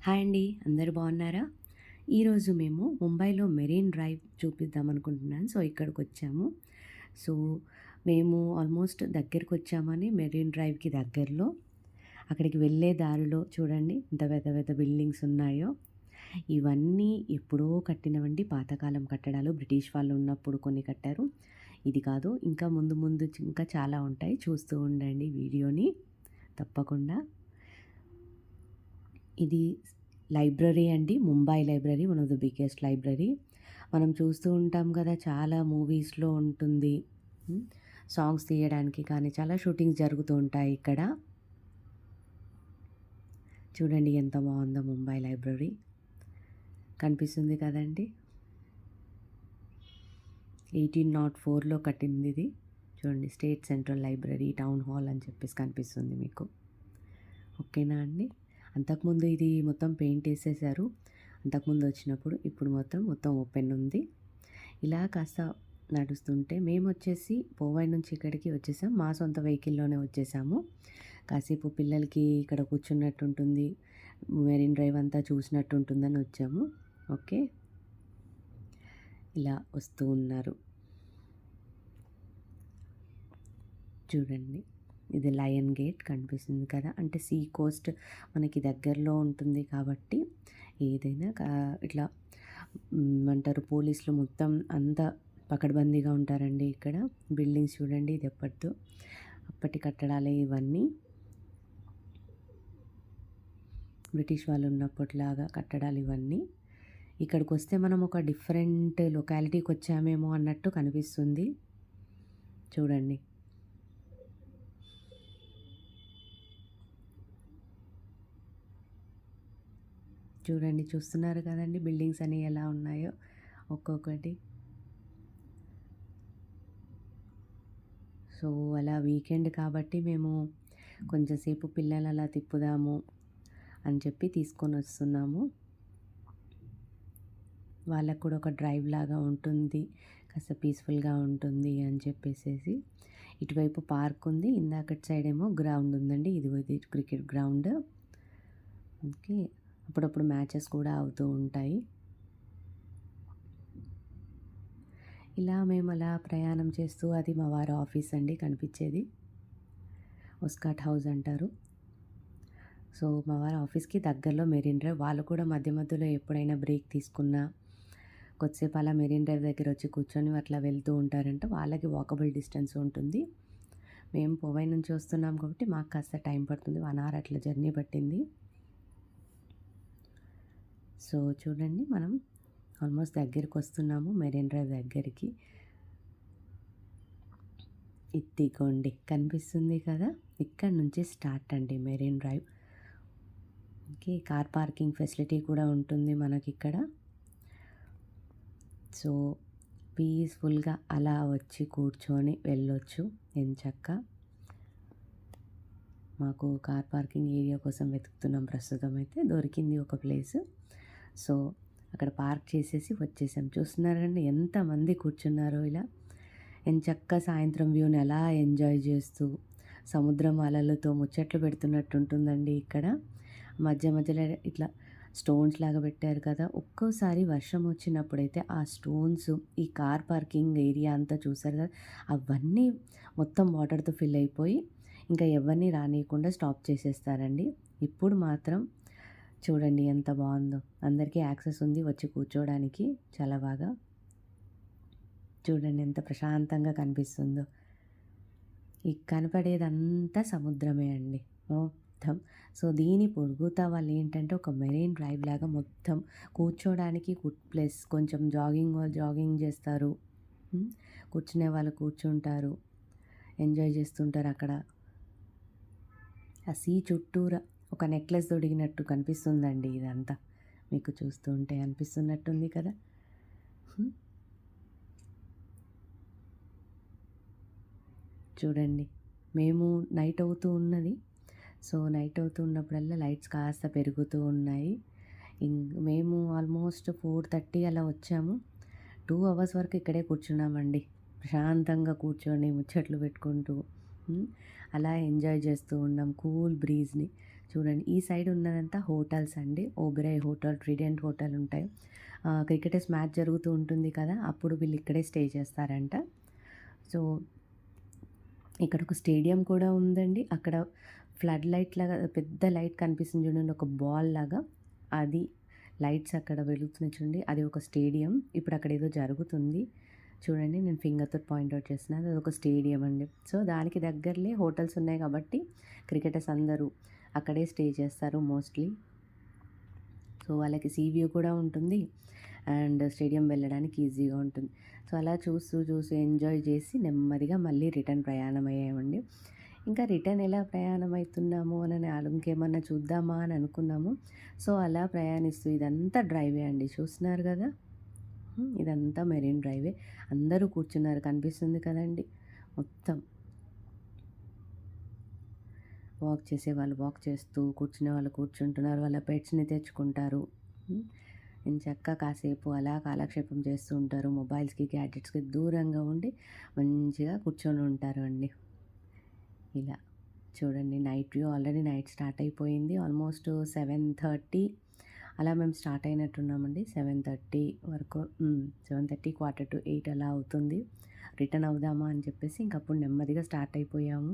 Hi అండి. అందరూ బాగున్నారా? ఈరోజు మేము ముంబైలో మెరీన్ డ్రైవ్ చూపిద్దాం అనుకుంటున్నాను. సో, ఇక్కడికొచ్చాము. సో, మేము ఆల్మోస్ట్ దగ్గరికొచ్చామని మెరీన్ డ్రైవ్‌కి దగ్గరలో. అక్కడికి వెళ్ళే దారిలో చూడండి ఎంత పెద్ద పెద్ద బిల్డింగ్స్ ఉన్నాయో. ఇవన్నీ ఎప్పుడో కట్టినవండి. పాతకాలం కట్టడాలు. బ్రిటిష్ వాళ్ళు ఉన్నప్పుడు కొన్ని కట్టారు. ఇది కాదు. ఇంకా ముందు ముందు ఇంకా చాలా ఉంటాయి. చూస్తూ ఉండండి వీడియోని తప్పకుండా. ఇది లైబ్రరీ అండి. Mumbai library. One of the biggest library. మనం చూస్తూ ఉంటాం కదా! చాలా మూవీస్‌లో ఉంటుంది. హ్మ్. సాంగ్స్ తీయడానికి కానీ చాలా షూటింగ్స్ జరుగుతూ ఉంటాయి ఇక్కడ. చూడండి ఎంత బావుందో ముంబై లైబ్రరీ. కనిపిస్తుంది కదండీ! 1804లో కట్టిందిది. చూడండి state central library, town hall అని చెప్పేసి కనిపిస్తుంది మీకు. ఓకేనా అండి? అంతకుముందు ఇది మొత్తం పెయింట్ ఏసేశారు. అంతకుముందు వచ్చినప్పుడు. ఇప్పుడు మొత్తం ఓపెన్ ఉంది. ఇలా కాస్త నడుస్తుంటే మేమొచ్చేసి పోవై నుంచి ఇక్కడికి వచ్చేసాం. మా సొంత వెహికల్‌లోనే వచ్చేసాము. కాసేపు పిల్లలకి ఇక్కడ కూర్చున్నట్టుంటుంది. మెరీన్ డ్రైవ్ అంతా చూసినట్టుంటుందని వచ్చాము. ఓకే. ఇలా వస్తూ ఉన్నారు. చూడండి. ఇది లయన్ గేట్ కనిపిస్తుంది కదా! అంటే సీ కోస్ట్ మనకి దగ్గరలో ఉంటుంది కాబట్టి ఏదైనా ఇట్లా ఏమంటారు పోలీసులు మొత్తం అంతా పకడ్బందీగా ఉంటారండి ఇక్కడ. బిల్డింగ్స్ చూడండి ఇది ఎప్పటిదో. అప్పటి కట్టడాలే ఇవన్నీ. బ్రిటిష్ వాళ్ళు ఉన్నప్పటిలాగా కట్టడాలు ఇవన్నీ. ఇక్కడికొస్తే మనం ఒక డిఫరెంట్ లొకాలిటీకి వచ్చామేమో అన్నట్టు కనిపిస్తుంది. చూడండి. చూడండి చూస్తున్నారు కదండీ బిల్డింగ్స్ అనేవి ఎలా ఉన్నాయో ఒక్కొక్కటి. సో, అలా వీకెండ్ కాబట్టి మేము కొంచెం సేపు పిల్లలు అలా తిప్పుదాము అని చెప్పి తీసుకొనొస్తున్నాము. వాళ్ళకి కూడా ఒక డ్రైవ్ లాగా ఉంటుంది. కాస్త పీస్‌ఫుల్‌గా ఉంటుంది అని చెప్పేసేసి. ఇటువైపు పార్క్ ఉంది. ఇందాకటి సైడ్ ఏమో గ్రౌండ్ ఉందండి. ఇదిగో ఇది క్రికెట్ గ్రౌండ్. ఓకే. అప్పుడప్పుడు మ్యాచెస్ కూడా అవుతూ ఉంటాయి. ఇలా మేము అలా ప్రయాణం చేస్తూ అది మా వారి ఆఫీస్ అండి కనిపించేది. ఒస్కాట్ హౌస్ అంటారు. సో, మా వారి ఆఫీస్‌కి దగ్గరలో మెరీన్ డ్రైవ్. వాళ్ళు కూడా మధ్య మధ్యలో ఎప్పుడైనా బ్రేక్ తీసుకున్నా, కొద్దిసేపు అలా మెరీన్ డ్రైవ్ దగ్గర వచ్చి కూర్చొని అట్లా వెళ్తూ ఉంటారంట. వాళ్ళకి వాకబుల్ డిస్టెన్స్ ఉంటుంది. మేము పోవై నుంచి వస్తున్నాం కాబట్టి మాకు కాస్త టైం పడుతుంది. 1 అవర్ అట్లా జర్నీ పట్టింది. సో, చూడండి మనం ఆల్మోస్ట్ దగ్గరికొస్తున్నాము మెరీన్ డ్రైవ్ దగ్గరికి. ఇదిగోండి కనిపిస్తుంది కదా! ఇక్కడ నుంచి స్టార్ట్ అండి Marine Drive. Okay. Car parking facility కూడా ఉంటుంది మనకిక్కడ. సో, పీస్‌ఫుల్‌గా అలా వచ్చి కూర్చొని వెళ్ళొచ్చు ఎంచక్కా. మాకు కార్ పార్కింగ్ ఏరియా కోసం వెతుకుతున్నాం ప్రస్తుతం అయితే. దొరికింది ఒక ప్లేసు. సో, అక్కడ పార్క్ చేసేసి వచ్చేసాం. చూస్తున్నారు కదండీ ఎంతమంది కూర్చున్నారో ఇలా. ఎంచక్కా సాయంత్రం వ్యూని అలా ఎంజాయ్ చేస్తూ, సముద్రం అలలతో ముచ్చట్లు పెడుతున్నట్టుంటుందండి ఇక్కడ. మధ్య మధ్యలో ఇట్లా స్టోన్స్ లాగా పెట్టారు కదా! ఒక్కోసారి వర్షం వచ్చినప్పుడైతే ఆ స్టోన్స్ ఈ కార్ పార్కింగ్ ఏరియా అంతా చూసారు కదా! అవన్నీ మొత్తం వాటర్‌తో ఫిల్ అయిపోయి ఇంకా ఎవరిని రానీయకుండా స్టాప్ చేసేస్తారండి. ఇప్పుడు మాత్రం చూడండి ఎంత బావుందో. అందరికీ యాక్సెస్ ఉంది వచ్చి కూర్చోవడానికి చాలా బాగా. చూడండి ఎంత ప్రశాంతంగా కనిపిస్తుందో. ఈ కనపడేదంతా సముద్రమే అండి మొత్తం. సో, దీని పొడుగుతా వాళ్ళేంటంటే ఒక మెరైన్ డ్రైవ్ లాగా మొత్తం కూర్చోడానికి ప్లస్ కొంచెం జాగింగ్ వాళ్ళు జాగింగ్ చేస్తారు. హ్మ్. కూర్చునే వాళ్ళు కూర్చుంటారు. ఎంజాయ్ చేస్తుంటారు అక్కడ. ఆ సీ చుట్టూరా ఒక నెక్లెస్ తొడిగినట్టు కనిపిస్తుందండి ఇదంతా. మీకు చూస్తుంటే అనిపిస్తున్నట్టుంది కదా! హ్మ్. చూడండి. మేము నైట్ అవుతూ ఉన్నది. సో, నైట్ అవుతూ ఉన్నప్పుడల్లా లైట్స్ కాస్త పెరుగుతూ ఉన్నాయి. మేము ఆల్మోస్ట్ 4:30 అలా వచ్చాము. 2 అవర్స్ వరకు ఇక్కడే కూర్చున్నామండి. ప్రశాంతంగా కూర్చొని ముచ్చట్లు పెట్టుకుంటూ. హ్మ్. అలా ఎంజాయ్ చేస్తూ ఉన్నాం కూల్ బ్రీజ్‌ని. చూడండి ఈ సైడ్ ఉన్నదంతా హోటల్స్ అండి. ఓబెరాయ్ హోటల్, ట్రిడెంట్ హోటల్ ఉంటాయి. క్రికెటర్స్ మ్యాచ్ జరుగుతూ ఉంటుంది కదా! అప్పుడు వీళ్ళు ఇక్కడే స్టే చేస్తారంట. సో, ఇక్కడ ఒక స్టేడియం కూడా ఉందండి. అక్కడ ఫ్లడ్ లైట్ లాగా పెద్ద లైట్ కనిపిస్తుంది చూడండి. ఒక బాల్ లాగా అది లైట్స్ అక్కడ వెలుగుతున్నాయి చూడండి. అది ఒక స్టేడియం. ఇప్పుడు అక్కడ ఏదో జరుగుతుంది. చూడండి నేను ఫింగర్‌తోటి పాయింట్ ఔట్ చేస్తున్నాను. అదొక స్టేడియం అండి. సో, దానికి దగ్గరలే హోటల్స్ ఉన్నాయి కాబట్టి క్రికెటర్స్ అందరూ అక్కడే స్టే చేస్తారు మోస్ట్‌లీ. సో, వాళ్ళకి సీ వ్యూ కూడా ఉంటుంది. అండ్ స్టేడియం వెళ్ళడానికి ఈజీగా ఉంటుంది. సో, అలా చూస్తూ, చూస్తూ ఎంజాయ్ చేసి నెమ్మదిగా మళ్ళీ రిటర్న్ ప్రయాణం అయ్యామండి. ఇంకా రిటర్న్ ఎలా ప్రయాణం అయితున్నాము అని ఇంకేమన్నా చూద్దామా అని అనుకున్నాము. సో, అలా ప్రయాణిస్తూ ఇదంతా డ్రైవే అండి. చూస్తున్నారు కదా! ఇదంతా మెరైన్ డ్రైవే. అందరూ కూర్చున్నారు కనిపిస్తుంది కదండీ! మొత్తం. వాక్ చేసేవాళ్ళు వాక్ చేస్తూ, కూర్చునే వాళ్ళు కూర్చుంటున్నారు. వాళ్ళ పెట్స్‌ని తెచ్చుకుంటారు. హ్మ్. ఎంచక్కా కాసేపు అలా కాలక్షేపం చేస్తూ ఉంటారు. మొబైల్స్‌కి, గ్యాడ్జెట్స్‌కి దూరంగా ఉండి మంచిగా కూర్చొని ఉంటారు అండి. ఇలా చూడండి night view already night start అయిపోయింది. ఆల్మోస్ట్ 7:30 అలా మేము స్టార్ట్ అయినట్టున్నామండి. 7:30 వరకు 7:30, 7:45 అలా అవుతుంది. రిటర్న్ అవుదామా అని చెప్పేసి ఇంకప్పుడు నెమ్మదిగా స్టార్ట్ అయిపోయాము.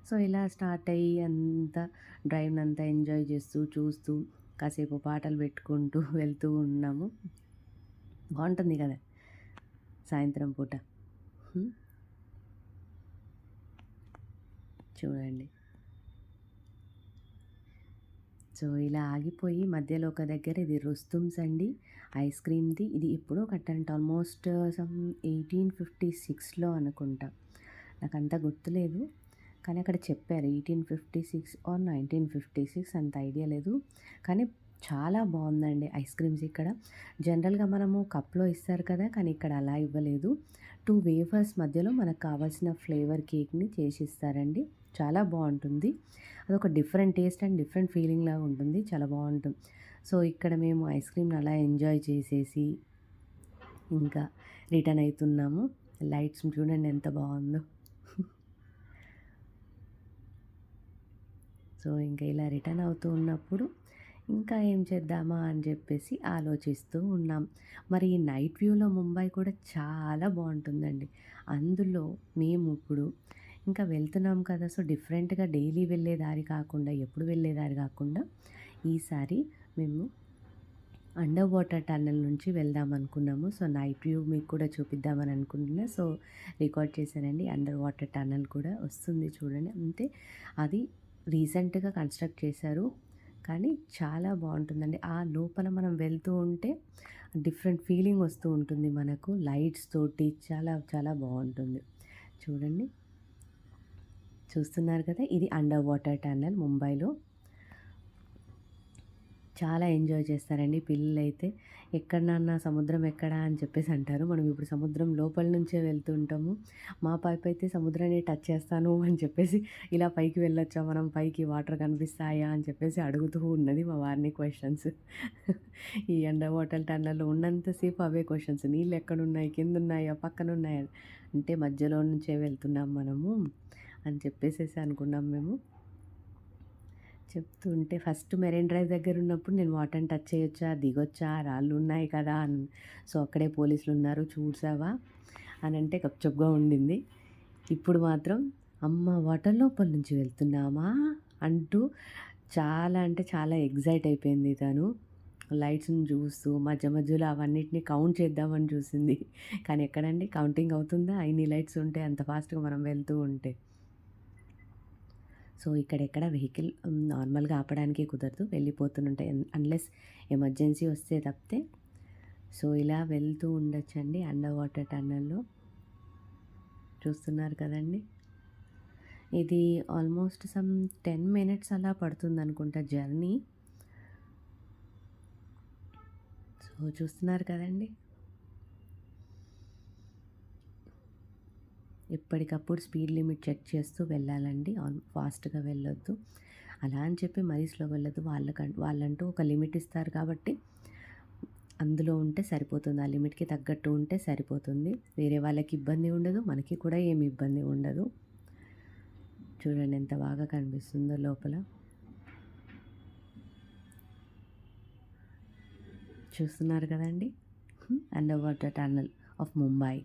సో, ఇలా స్టార్ట్ అయ్యి అంతా డ్రైవ్‌నంతా ఎంజాయ్ చేస్తూ, చూస్తూ కాసేపు పాటలు పెట్టుకుంటూ వెళ్తూ ఉన్నాము. బావుంటుంది కదా! సాయంత్రం పూట. హ్మ్. చూడండి. సో, ఇలా ఆగిపోయి మధ్యలో ఒక దగ్గర ఇది రుస్తుంస్ అండి. ఐస్ క్రీమ్‌ది. ఇది ఎప్పుడో కట్టారంట. ఆల్మోస్ట్ సమ్ 1856లో అనుకుంటా. నాకంత గుర్తులేదు. కానీ అక్కడ చెప్పారు 1856 ఆర్ 1956 అంత ఐడియా లేదు. కానీ చాలా బావుందండి ఐస్ క్రీమ్స్ ఇక్కడ. జనరల్‌గా మనము కప్‌లో ఇస్తారు కదా! కానీ ఇక్కడ అలా ఇవ్వలేదు. 2 వేఫర్స్ మధ్యలో మనకు కావాల్సిన ఫ్లేవర్ కేక్‌ని చేసిస్తారండి. చాలా బావుంటుంది. అదొక different taste and different feeling లాగా ఉంటుంది. చాలా బావుంటుంది. సో, ఇక్కడ మేము ఐస్ క్రీమ్‌ని అలా ఎంజాయ్ చేసేసి ఇంకా రిటర్న్ అయితున్నాము. లైట్స్ చూడండి ఎంత బావుందో. సో, ఇంక ఇలా రిటర్న్ అవుతూ ఉన్నప్పుడు ఇంకా ఏం చేద్దామా అని చెప్పేసి ఆలోచిస్తూ ఉన్నాం. మరి ఈ నైట్ వ్యూలో ముంబై కూడా చాలా బావుంటుందండి. అందులో మేము ఇప్పుడు ఇంకా వెళ్తున్నాం కదా! సో, డిఫరెంట్‌గా డైలీ వెళ్ళే దారి కాకుండా, ఎప్పుడు వెళ్ళే దారి కాకుండా ఈసారి మేము అండర్ వాటర్ టన్నెల్ నుంచి వెళ్దాం అనుకున్నాము. సో, నైట్ వ్యూ మీకు కూడా చూపిద్దామని అనుకుంటున్నా. సో, రికార్డ్ చేశానండి. అండర్ వాటర్ టన్నెల్ కూడా వస్తుంది చూడండి. అంటే అది రీసెంట్‌గా కన్‌స్ట్రక్ట్ చేశారు. కానీ చాలా బావుంటుందండి. ఆ లోపల మనం వెళ్తూ ఉంటే డిఫరెంట్ ఫీలింగ్ వస్తూ ఉంటుంది మనకు. లైట్స్ తోటి చాలా చాలా బావుంటుంది. చూడండి. చూస్తున్నారు కదా! ఇది అండర్ వాటర్ టన్నెల్ ముంబైలో. చాలా ఎంజాయ్ చేస్తారండి పిల్లలైతే. "ఎక్కడ నాన్న సముద్రం ఎక్కడ?" అని చెప్పేసి అంటారు. మనం ఇప్పుడు సముద్రం లోపల నుంచే వెళ్తూ ఉంటాము. మా పాప అయితే సముద్రాన్ని టచ్ చేస్తాను అని చెప్పేసి, "ఇలా పైకి వెళ్ళొచ్చా మనం పైకి వాటర్ కనిపిస్తాయా?" అని చెప్పేసి అడుగుతూ ఉన్నది మా వారిని క్వెషన్స్. ఈ అండర్ వాటర్ టన్నెల్‌లో ఉన్నంత సేపు అవే క్వెషన్స్. "నీళ్ళు ఎక్కడున్నాయి? కిందున్నాయా? పక్కనున్నాయా?" అంటే మధ్యలో నుంచే వెళ్తున్నాం మనము అని చెప్పేసేసి అనుకున్నాం మేము. చెప్తూ ఉంటే ఫస్ట్ మెరైన్ డ్రైవ్ దగ్గరున్నప్పుడు నేను వాటర్‌ని టచ్ చేయొచ్చా? దిగొచ్చా? రాళ్ళున్నాయి కదా! సో, అక్కడే పోలీసులున్నారు చూసావా? అనంటే గప్‌చుప్‌గా ఉండింది. ఇప్పుడు మాత్రం అమ్మ వాటర్ లోపల నుంచి వెళ్తున్నామా? అంటూ చాలా అంటే చాలా ఎక్సైట్ అయిపోయింది తను. లైట్స్‌ని చూస్తూ మధ్య మధ్యలో అవన్నిటిని కౌంట్ చేద్దామని చూసింది. కానీ ఎక్కడండి కౌంటింగ్ అవుతుందా? ఇన్ని లైట్స్ ఉంటే అంత ఫాస్ట్‌గా మనం వెళ్తూ ఉంటే. సో, ఇక్కడెక్కడ వెహికల్ నార్మల్‌గా ఆపడానికి కుదరదు. వెళ్ళిపోతుంటాయి. అన్‌లెస్ ఎమర్జెన్సీ వస్తే తప్పితే. సో, ఇలా వెళ్తూ ఉండొచ్చండి అండర్ వాటర్ టన్నెల్‌లో. చూస్తున్నారు కదండీ! ఇది ఆల్మోస్ట్ సమ్ 10 మినిట్స్ అలా పడుతుందనుకుంటా జర్నీ. సో, చూస్తున్నారు కదండీ! ఎప్పటికప్పుడు స్పీడ్ లిమిట్ చెక్ చేస్తూ వెళ్ళాలండి. ఫాస్ట్‌గా వెళ్ళొద్దు. అలా అని చెప్పి మరీ స్లోగా వెళ్ళొద్దు. వాళ్ళంటూ ఒక లిమిట్ ఇస్తారు కాబట్టి అందులో ఉంటే సరిపోతుంది. ఆ లిమిట్‌కి తగ్గట్టు ఉంటే సరిపోతుంది. వేరే వాళ్ళకి ఇబ్బంది ఉండదు. మనకి కూడా ఏమి ఇబ్బంది ఉండదు. చూడండి ఎంత బాగా కనిపిస్తుందో లోపల. చూస్తున్నారు కదండి, under water tunnel of Mumbai.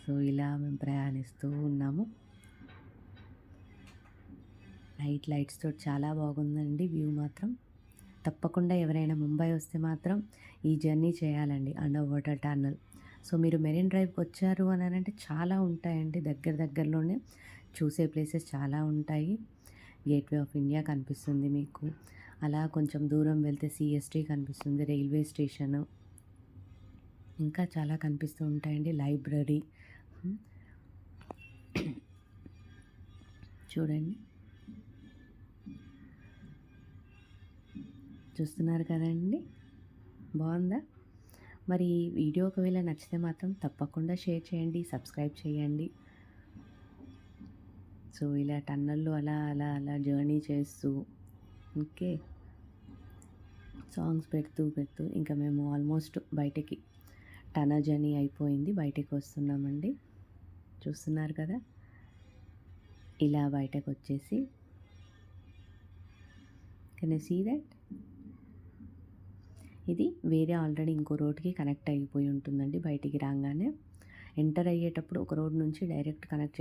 So ఇలా మేము ప్రయాణిస్తూ ఉన్నాము. నైట్ లైట్స్తో చాలా బాగుందండి వ్యూ మాత్రం. తప్పకుండా ఎవరైనా ముంబై వస్తే మాత్రం ఈ జర్నీ చేయాలండి, అండర్ వాటర్ టన్నల్. సో మీరు మెరైన్ డ్రైవ్కి వచ్చారు అని అంటే చాలా ఉంటాయండి, దగ్గరలోనే చూసే ప్లేసెస్ చాలా ఉంటాయి. గేట్వే ఆఫ్ ఇండియా కనిపిస్తుంది మీకు. అలా కొంచెం దూరం వెళ్తే సిఎస్టీ కనిపిస్తుంది, రైల్వే స్టేషను, ఇంకా చాలా కనిపిస్తూ ఉంటాయండి. లైబ్రరీ చూడండి, చూస్తున్నారు కదండి, బాగుందా? మరి ఈ వీడియో ఒకవేళ నచ్చితే మాత్రం తప్పకుండా షేర్ చేయండి, సబ్స్క్రైబ్ చేయండి. సో ఇలా టన్నల్లో అలా అలా అలా జర్నీ చేస్తూ, ఓకే, సాంగ్స్ పెడుతూ ఇంకా మేము ఆల్మోస్ట్ బయటకి టన్నల్ జర్నీ అయిపోయింది, బయటకు వస్తున్నామండి. చూస్తున్నారు కదా, ఇలా బయటకు వచ్చేసి, కెన్ యూ సీ దట్, ఇది వేరే ఆల్రెడీ ఇంకో రోడ్కి కనెక్ట్ అయిపోయి ఉంటుందండి. బయటికి రాగానే ఎంటర్ అయ్యేటప్పుడు ఒక రోడ్ నుంచి డైరెక్ట్ కనెక్ట్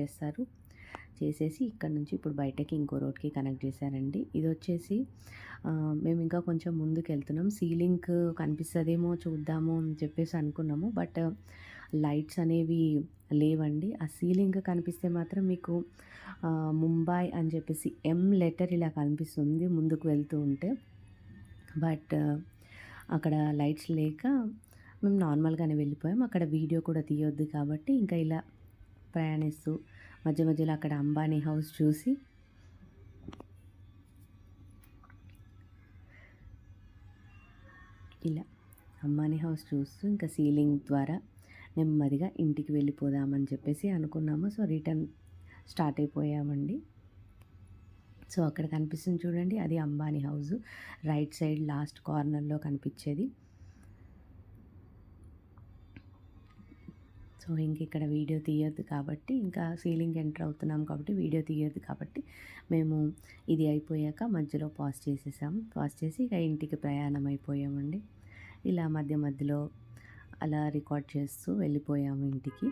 చేసేసి ఇక్కడ నుంచి ఇప్పుడు బయటకి ఇంకో రోడ్కి కనెక్ట్ చేశారండి. ఇది వచ్చేసి మేము ఇంకా కొంచెం ముందుకు వెళ్తున్నాం, సీలింగ్ కనిపిస్తుందేమో చూద్దాము అని చెప్పేసి అనుకున్నాము, బట్ లైట్స్ అనేవి లేవండి. ఆ సీలింగ్ కనిపిస్తే మాత్రం మీకు ముంబై అని చెప్పేసి ఎం లెటర్ ఇలా కనిపిస్తుంది ముందుకు వెళ్తూ ఉంటే, బట్ అక్కడ లైట్స్ లేక మేము నార్మల్గానే వెళ్ళిపోయాం. అక్కడ వీడియో కూడా తీయొద్దు కాబట్టి ఇంకా ఇలా ప్రయాణిస్తూ మధ్యలో అక్కడ అంబానీ హౌస్ చూసి, ఇలా అంబానీ హౌస్ చూస్తూ ఇంకా సీలింగ్ ద్వారా నెమ్మదిగా ఇంటికి వెళ్ళిపోదామని చెప్పేసి అనుకున్నాము. సో రిటర్న్ స్టార్ట్ అయిపోయామండి. సో అక్కడ కనిపిస్తుంది చూడండి, అది Ambani house, right side last కార్నర్లో కనిపించేది. సో ఇంక ఇక్కడ వీడియో తీయొద్దు కాబట్టి, ఇంకా సీలింగ్ ఎంటర్ అవుతున్నాం కాబట్టి వీడియో తీయొద్దు కాబట్టి మేము ఇది అయిపోయాక మధ్యలో పాజ్ చేసేసాము. పాజ్ చేసి ఇక ఇంటికి ప్రయాణం అయిపోయామండి. ఇలా మధ్యలో అలా రికార్డ్ చేస్తూ వెళ్ళిపోయాము ఇంటికి.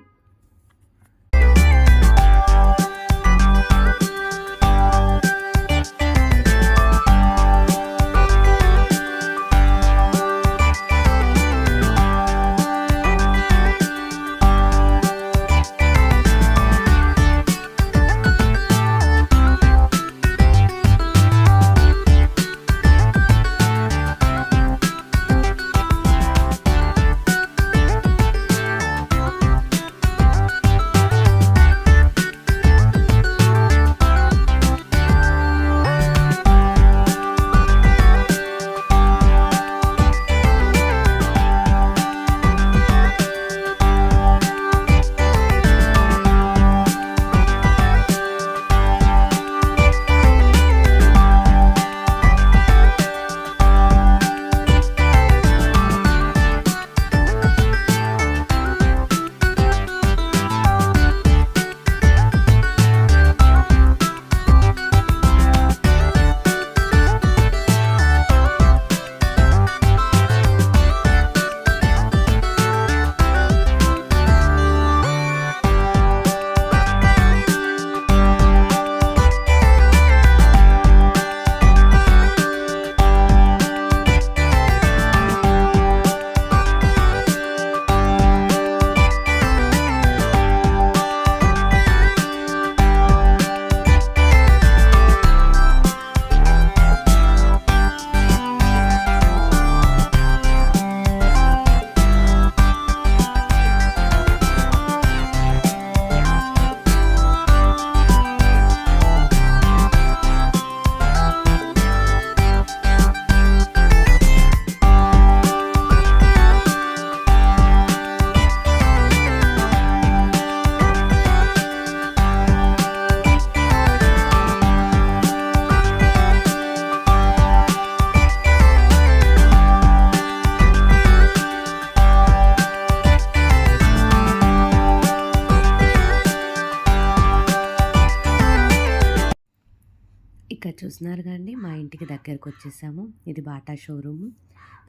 ఇక్కడ చూస్తున్నారుగా అండి, మా ఇంటికి దగ్గరకు వచ్చేసాము. ఇది బాటా షోరూమ్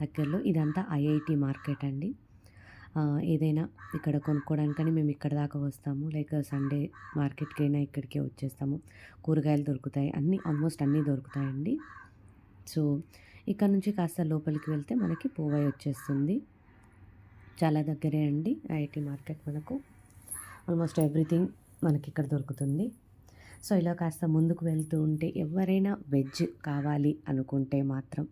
దగ్గరలో. ఇదంతా ఐఐటీ మార్కెట్ అండి. ఏదైనా ఇక్కడ కొనుక్కోవడానికని మేము ఇక్కడ దాకా వస్తాము. లైక్ సండే మార్కెట్‌కైనా ఇక్కడికే వచ్చేస్తాము. కూరగాయలు దొరుకుతాయి. అన్నీ ఆల్మోస్ట్ అన్నీ దొరుకుతాయండి. సో, ఇక్కడ నుంచి కాస్త లోపలికి వెళ్తే మనకి పోవై వచ్చేస్తుంది. చాలా దగ్గరే అండి ఐఐటీ మార్కెట్ మనకు. ఆల్మోస్ట్ ఎవ్రీథింగ్ మనకిక్కడ దొరుకుతుంది. సో, ఇలా కాస్త ముందుకు వెళ్తూ ఉంటే ఎవరైనా వెజ్ కావాలి అనుకుంటే మాత్రం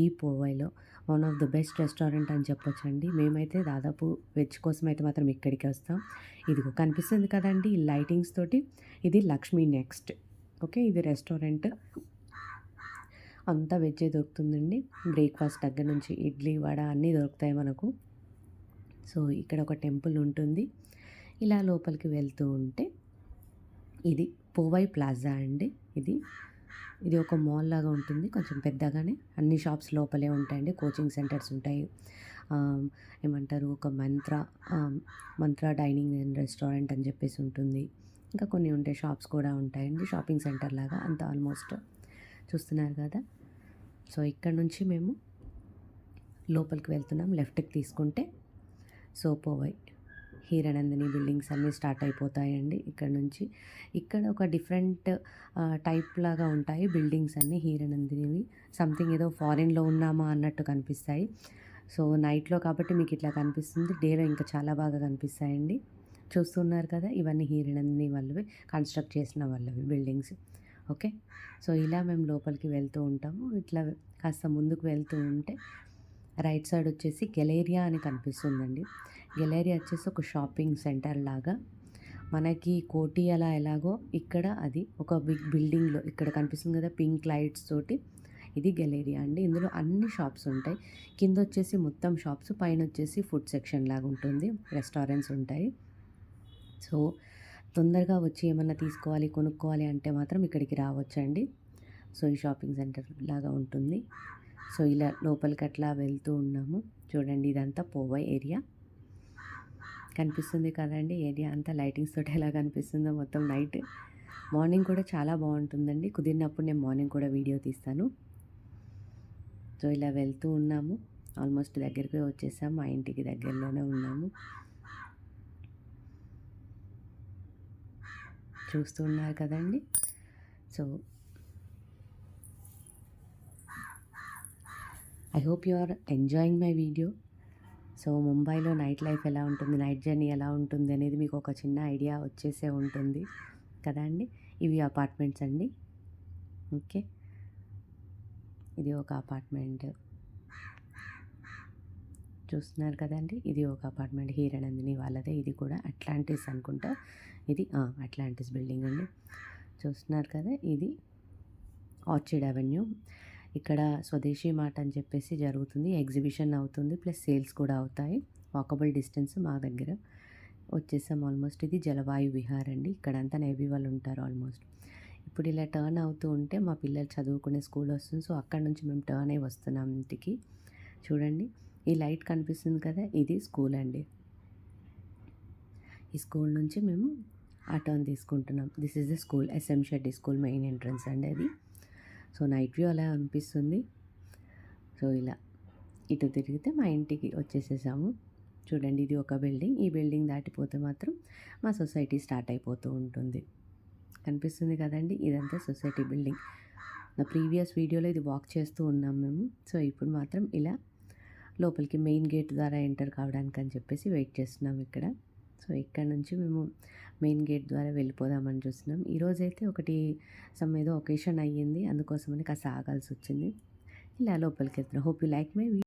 ఈ పోవైలో one of the best restaurant అని చెప్పొచ్చండి. మేమైతే దాదాపు వెజ్ కోసం అయితే మాత్రం ఇక్కడికే వస్తాం. ఇదిగో కనిపిస్తుంది కదండీ ఈ లైటింగ్స్ తోటి, ఇది లక్ష్మీ నెక్స్ట్. ఓకే. ఇది రెస్టారెంట్. అంతా వెజ్జే దొరుకుతుందండి. బ్రేక్‌ఫాస్ట్ దగ్గర నుంచి ఇడ్లీ, వడ అన్నీ దొరుకుతాయి మనకు. సో, ఇక్కడ ఒక టెంపుల్ ఉంటుంది. ఇలా లోపలికి వెళ్తూ ఉంటే ఇది పోవై ప్లాజా అండి. ఇది ఒక మాల్ లాగా ఉంటుంది. కొంచెం పెద్దగానే అన్ని షాప్స్ లోపలే ఉంటాయండి. కోచింగ్ సెంటర్స్ ఉంటాయి. ఏమంటారు, ఒక మంత్ర డైనింగ్ అండ్ రెస్టారెంట్ అని చెప్పేసి ఉంటుంది. ఇంకా కొన్ని ఉంటాయి, షాప్స్ కూడా ఉంటాయండి. షాపింగ్ సెంటర్ లాగా అంతా ఆల్మోస్ట్ చూస్తున్నారు కదా. సో, ఇక్కడ నుంచి మేము లోపలికి వెళ్తున్నాం. లెఫ్ట్‌కి తీసుకుంటే సో, పోవై హీరానందిని బిల్డింగ్స్ అన్నీ స్టార్ట్ అయిపోతాయండి ఇక్కడ నుంచి. ఇక్కడ ఒక డిఫరెంట్ టైప్ లాగా ఉంటాయి బిల్డింగ్స్ అన్నీ హీరానందినివి. సంథింగ్ ఏదో ఫారిన్‌లో ఉన్నామా అన్నట్టు కనిపిస్తాయి. సో, నైట్‌లో కాబట్టి మీకు ఇట్లా కనిపిస్తుంది. డేలో ఇంకా చాలా బాగా కనిపిస్తాయండి. చూస్తున్నారు కదా, ఇవన్నీ హీరానందిని వాళ్ళవి, కన్‌స్ట్రక్ట్ చేసిన వాళ్ళవి బిల్డింగ్స్. ఓకే. సో, ఇలా మేము లోపలికి వెళ్తూ ఉంటాము. ఇట్లా కాస్త ముందుకు వెళ్తూ ఉంటే రైట్ సైడ్ వచ్చేసి గెలేరియా అని కనిపిస్తుందండి. గెలేరియా వచ్చేసి ఒక షాపింగ్ సెంటర్ లాగా. మనకి కోటి అలా ఎలాగో ఇక్కడ అది ఒక బిగ్ బిల్డింగ్‌లో ఇక్కడ కనిపిస్తుంది కదా పింక్ లైట్స్ తోటి, ఇది గెలేరియా అండి. ఇందులో అన్ని షాప్స్ ఉంటాయి. కిందొచ్చేసి మొత్తం షాప్స్, పైనొచ్చేసి ఫుడ్ సెక్షన్ లాగా ఉంటుంది. రెస్టారెంట్స్ ఉంటాయి. సో, తొందరగా వచ్చి ఏమన్నా తీసుకోవాలి, కొనుక్కోవాలి అంటే మాత్రం ఇక్కడికి రావచ్చండి. సో, ఈ షాపింగ్ సెంటర్ లాగా ఉంటుంది. సో, ఇలా లోపలికి అట్లా వెళ్తూ ఉన్నాము. చూడండి, ఇదంతా పోవై ఏరియా కనిపిస్తుంది కదండీ. ఏరియా అంతా లైటింగ్స్ తోటి ఎలా కనిపిస్తుందో మొత్తం నైట్. మార్నింగ్ కూడా చాలా బాగుంటుందండి. కుదిరినప్పుడు నేను మార్నింగ్ కూడా వీడియో తీస్తాను. సో, ఇలా వెళ్తూ ఉన్నాము. ఆల్మోస్ట్ దగ్గరికి వచ్చేసాం. మా ఇంటికి దగ్గరలోనే ఉన్నాము. చూస్తూ ఉన్నారు కదండి. So, I hope you are enjoying my video. So, ముంబైలో నైట్ లైఫ్ ఎలా ఉంటుంది, నైట్ జర్నీ ఎలా ఉంటుంది అనేది మీకు ఒక చిన్న ఐడియా వచ్చేసే ఉంటుంది కదా అండి. ఇవి అపార్ట్మెంట్స్ అండి. ఓకే. ఇది ఒక అపార్ట్మెంట్ చూస్తున్నారు కదండి. ఇది ఒక అపార్ట్మెంట్ హీరానందిని వాళ్ళదే. ఇది కూడా అట్లాంటిస్ అనుకుంటా. ఇది అట్లాంటిస్ బిల్డింగ్ అండి. చూస్తున్నారు కదా, ఇది ఆర్చిడ్ అవెన్యూ. ఇక్కడ స్వదేశీ మార్ట్ అని చెప్పేసి జరుగుతుంది. ఎగ్జిబిషన్ అవుతుంది, ప్లస్ సేల్స్ కూడా అవుతాయి. వాకబుల్ డిస్టెన్స్ మా దగ్గర వచ్చేసాం. ఆల్మోస్ట్ ఇది జలవాయు విహార్ అండి. ఇక్కడంతా నేవీ వాళ్ళు ఉంటారు ఆల్మోస్ట్. ఇప్పుడు ఇలా టర్న్ అవుతూ ఉంటే మా పిల్లలు చదువుకునే స్కూల్ వస్తుంది. సో, అక్కడ నుంచి మేము టర్న్ అయ్యి వస్తున్నాం ఇంటికి. చూడండి, ఈ లైట్ కనిపిస్తుంది కదా, ఇది స్కూల్ అండి. ఈ స్కూల్ నుంచి మేము ఆ టర్న్ తీసుకుంటున్నాం. This is the school, SM Shetty school main entrance అండి అది. సో, నైట్ వ్యూ అలా అనిపిస్తుంది. సో, ఇలా ఇటు తిరిగితే మా ఇంటికి వచ్చేసేసాము. చూడండి, ఇది ఒక బిల్డింగ్. ఈ బిల్డింగ్ దాటిపోతే మాత్రం మా సొసైటీ స్టార్ట్ అయిపోతూ ఉంటుంది. కనిపిస్తుంది కదండి, ఇదంతా సొసైటీ బిల్డింగ్. నా ప్రీవియస్ వీడియోలో ఇది వాక్ చేస్తూ ఉన్నాం మేము. సో, ఇప్పుడు మాత్రం ఇలా లోపలికి మెయిన్ గేట్ ద్వారా ఎంటర్ కావడానికి అని చెప్పేసి వెయిట్ చేస్తున్నాం ఇక్కడ. సో, ఇక్కడ నుంచి మేము మెయిన్ గేట్ ద్వారా వెళ్ళిపోదామని చూస్తున్నాం. ఈరోజైతే ఒకటి ఏదో ఒకేషన్ అయ్యింది, అందుకోసమని కాస్త ఆగాల్సి వచ్చింది. ఇలా లోపలికి వెళ్తున్నాం. Hope you like my